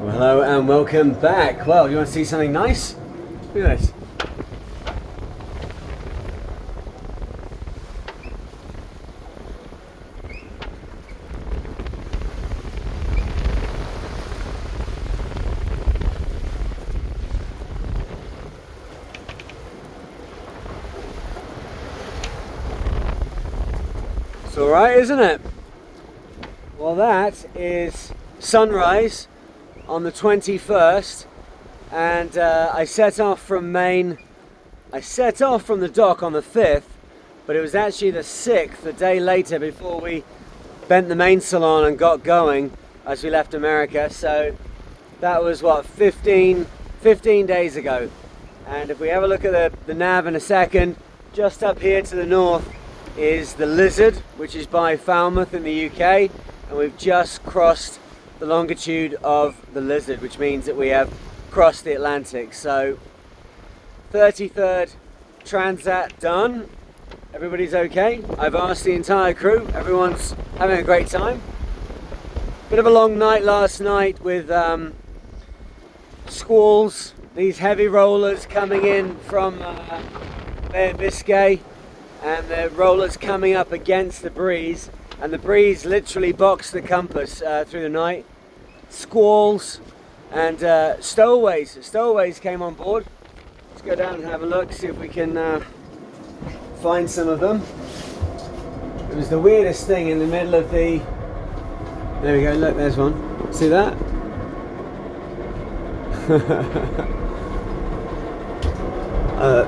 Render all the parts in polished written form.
Well, hello and welcome back. Well, you want to see something nice? Look at this. It's alright, isn't it? Well, that is sunrise on the 21st, and I set off from Maine. I set off from the dock on the 5th, but it was actually the 6th, a day later, before we bent the mainsail on and got going as we left America. So that was what, 15 days ago. And if we have a look at the nav in a second, just up here to the north is the Lizard, which is by Falmouth in the UK, and we've just crossed the longitude of the Lizard, which means that we have crossed the Atlantic. So 33rd Transat done. Everybody's okay. I've asked the entire crew. Everyone's having a great time. Bit of a long night last night with squalls, these heavy rollers coming in from Bay of Biscay, and the rollers coming up against the breeze, and the breeze literally boxed the compass through the night. Squalls and stowaways. The stowaways came on board. Let's go down and have a look, see if we can find some of them. It was the weirdest thing in the middle of the... There we go, look, there's one. See that?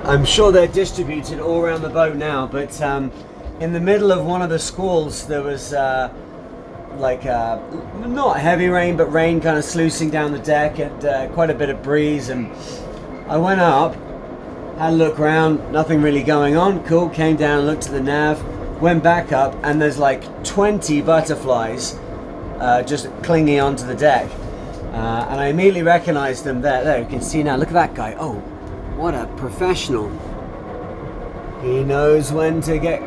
I'm sure they're distributed all around the boat now, but in the middle of one of the squalls there was not heavy rain, but rain kind of sluicing down the deck, and quite a bit of breeze. And I went up, had a look around, nothing really going on. Cool, came down, looked at the nav, went back up, and there's like 20 butterflies just clinging onto the deck. And I immediately recognized them there. There, you can see now, look at that guy. Oh, what a professional. He knows when to get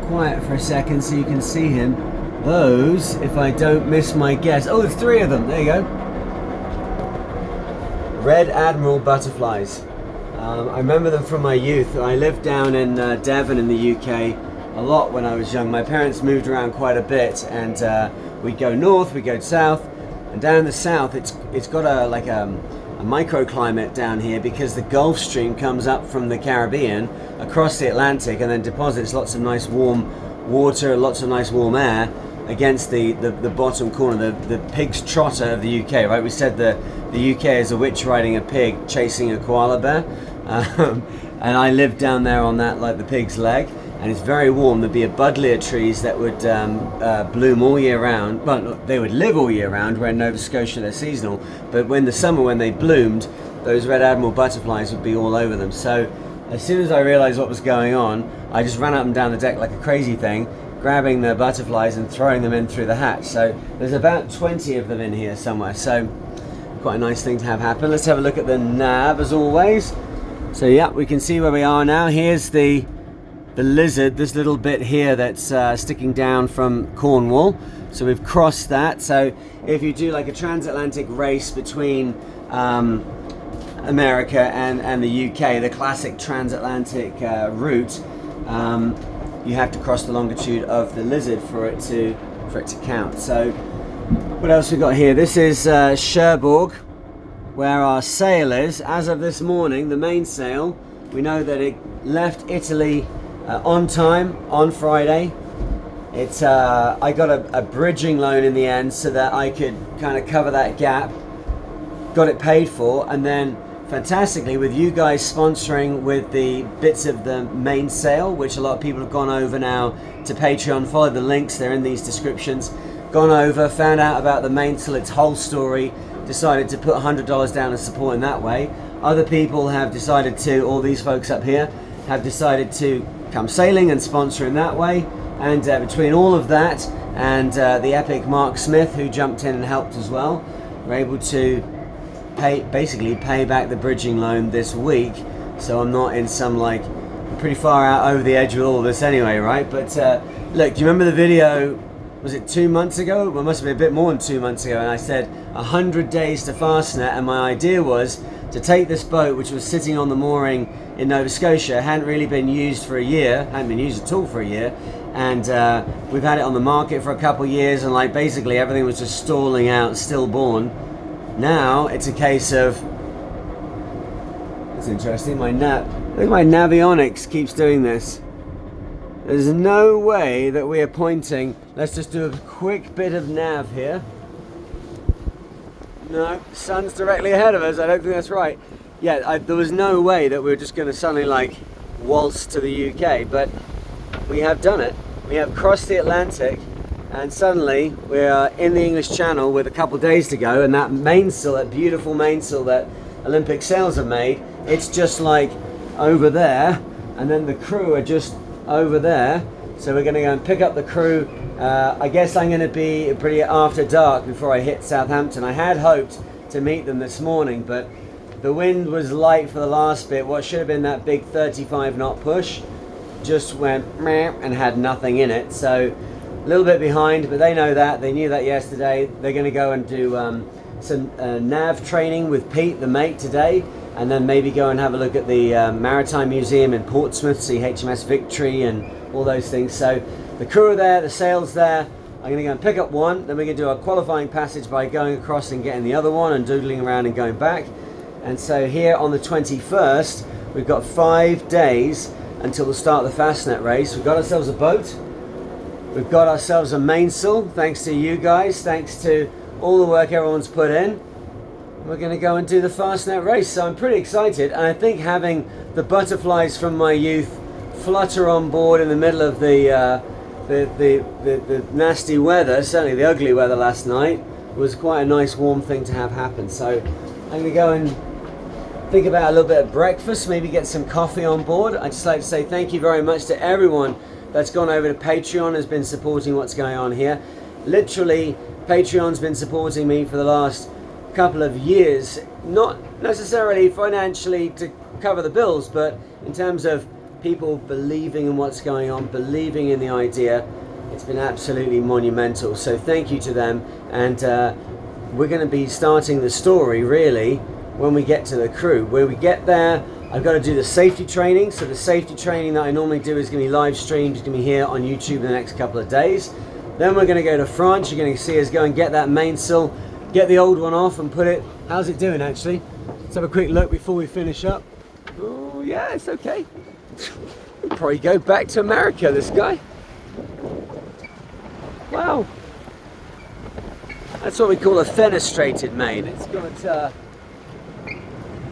quiet for a second so you can see him. Those, if I don't miss my guess, oh, there's 3 of them. There you go. Red Admiral butterflies. I remember them from my youth. I lived down in Devon in the UK a lot when I was young. My parents moved around quite a bit, and we'd go north, we'd go south, and down in the south it's got a microclimate down here, because the Gulf Stream comes up from the Caribbean across the Atlantic and then deposits lots of nice warm water, lots of nice warm air against the bottom corner, the pig's trotter of the UK, right? We said the UK is a witch riding a pig chasing a koala bear, and I lived down there on that, like the pig's leg, and it's very warm. There'd be a buddleia trees that would bloom all year round. Well, they would live all year round, where in Nova Scotia they're seasonal, but when the summer, when they bloomed, those Red Admiral butterflies would be all over them. So as soon as I realized what was going on, I just ran up and down the deck like a crazy thing, grabbing the butterflies and throwing them in through the hatch. So there's about 20 of them in here somewhere, so quite a nice thing to have happen. Let's have a look at the nav as always. So yeah, we can see where we are now. Here's the Lizard, this little bit here that's sticking down from Cornwall. So we've crossed that. So if you do like a transatlantic race between America and the UK, the classic transatlantic route, you have to cross the longitude of the Lizard for it to count. So what else we got here? This is Cherbourg, where our sail is. As of this morning, the mainsail, we know that it left Italy on time on Friday. It's I got a bridging loan in the end so that I could kind of cover that gap. Got it paid for, and then fantastically, with you guys sponsoring with the bits of the mainsail, which a lot of people have gone over now to Patreon. Follow the links, they're in these descriptions. Gone over, found out about the mainsail, its whole story, decided to put $100 down and support in that way. Other people have decided to, all these folks up here, have decided to come sailing and sponsor in that way. And between all of that and the epic Mark Smith, who jumped in and helped as well, we're able to basically pay back the bridging loan this week. So I'm not in some, like, I'm pretty far out over the edge with all this anyway, right? But look, do you remember the video was it 2 months ago? Well, it must have been a bit more than 2 months ago, and I said 100 days to Fastnet, and my idea was to take this boat, which was sitting on the mooring in Nova Scotia, hadn't really been used for a year, hadn't been used at all for a year, and we've had it on the market for a couple of years, and like basically everything was just stalling out, stillborn. Now it's a case of, it's interesting, my navionics keeps doing this. There's no way that we are pointing. Let's just do a quick bit of nav here. No, sun's directly ahead of us. I don't think that's right. Yeah, there was no way that we were just going to suddenly like waltz to the UK, but we have done it. We have crossed the Atlantic, and suddenly we are in the English Channel with a couple of days to go, and that mainsail, that beautiful mainsail that Olympic sails have made, it's just like over there, and then the crew are just over there. So we're going to go and pick up the crew. I guess I'm going to be pretty after dark before I hit Southampton. I had hoped to meet them this morning, but the wind was light for the last bit. What should have been that big 35 knot push just went meh and had nothing in it. So a little bit behind, but they know that. They knew that yesterday. They're going to go and do some nav training with Pete, the mate, today, and then maybe go and have a look at the Maritime Museum in Portsmouth, see HMS Victory and all those things. So the crew are there, the sail's there. I'm going to go and pick up one, then we're going to do our qualifying passage by going across and getting the other one and doodling around and going back. And so here on the 21st, we've got 5 days until the start of the Fastnet race. We've got ourselves a boat, we've got ourselves a mainsail, thanks to you guys, thanks to all the work everyone's put in. We're going to go and do the Fastnet race, so I'm pretty excited, and I think having the butterflies from my youth flutter on board in the middle of the nasty weather, certainly the ugly weather last night, was quite a nice warm thing to have happen. So I'm going to go and think about a little bit of breakfast, maybe get some coffee on board. I'd just like to say thank you very much to everyone that's gone over to Patreon, has been supporting what's going on here. Literally, Patreon's been supporting me for the last couple of years, not necessarily financially to cover the bills, but in terms of people believing in what's going on, believing in the idea. It's been absolutely monumental, so thank you to them. And we're going to be starting the story really when we get to the crew. When we get there, I've got to do the safety training. So the safety training that I normally do is going to be live streamed, it's going to be here on YouTube in the next couple of days. Then we're going to go to France. You're going to see us go and get that mainsail, get the old one off and put it. How's it doing actually? Let's have a quick look before we finish up. Oh yeah, it's okay. We'll probably go back to America, this guy. Wow. That's what we call a fenestrated main. It's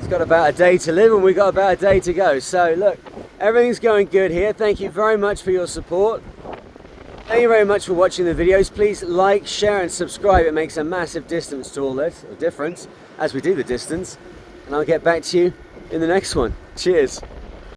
got about a day to live and we've got about a day to go. So look, everything's going good here. Thank you very much for your support. Thank you very much for watching the videos. Please like, share and subscribe. It makes a massive difference to all this, or difference, as we do the distance. And I'll get back to you in the next one. Cheers.